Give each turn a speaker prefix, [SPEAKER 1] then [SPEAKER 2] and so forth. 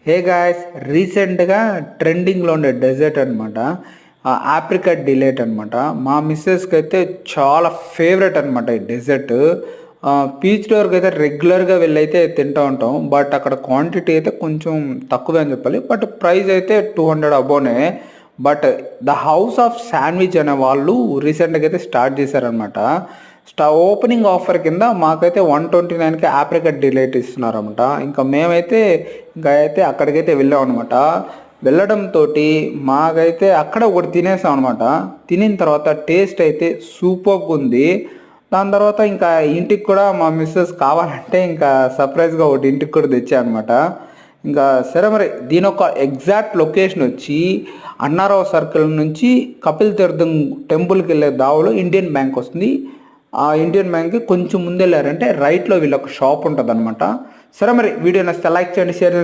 [SPEAKER 1] Hey guys, రీసెంట్గా ట్రెండింగ్లో ఉండే డెజర్ట్ అనమాట. ఆప్రికట్ డిలైట్ అనమాట. మా మిస్సెస్కి అయితే చాలా ఫేవరెట్ అనమాట ఈ డెజర్ట్. పీచ్ డోర్కి అయితే రెగ్యులర్గా వెళ్ళైతే తింటూ ఉంటాం. బట్ అక్కడ క్వాంటిటీ అయితే కొంచెం తక్కువే అని చెప్పాలి. బట్ ప్రైస్ అయితే 200 అబోనే. But the House of Sandwich అనే వాళ్ళు రీసెంట్గా అయితే స్టార్ట్ చేశారనమాట. ఓపెనింగ్ ఆఫర్ కింద మాకైతే 129కి ఆప్రికట్ డిలైట్ ఇస్తున్నారనమాట. ఇంకా మేమైతే అక్కడికైతే వెళ్ళాం అనమాట. వెళ్ళడంతో మాకైతే అక్కడ ఒకటి తినేసాం అనమాట. తినిన తర్వాత టేస్ట్ అయితే సూపర్గా ఉంది. దాని తర్వాత ఇంకా ఇంటికి కూడా మా మిస్సెస్ కావాలంటే ఇంకా సర్ప్రైజ్గా ఒకటి ఇంటికి కూడా తెచ్చా అనమాట. ఇంకా సరే, మరి దీని యొక్క ఎగ్జాక్ట్ లొకేషన్ వచ్చి అన్నారావు సర్కిల్ నుంచి కపిల్ తీర్థం టెంపుల్కి వెళ్ళే దావలో ఇండియన్ బ్యాంక్ వస్తుంది. ఆ ఇండియన్ బ్యాంక్కి కొంచెం ముందు వెళ్ళారంటే రైట్లో వీళ్ళొక షాప్ ఉంటుంది అనమాట. సరే, మరి వీడియో నచ్చితే లైక్ చేయండి, షేర్ చేయండి.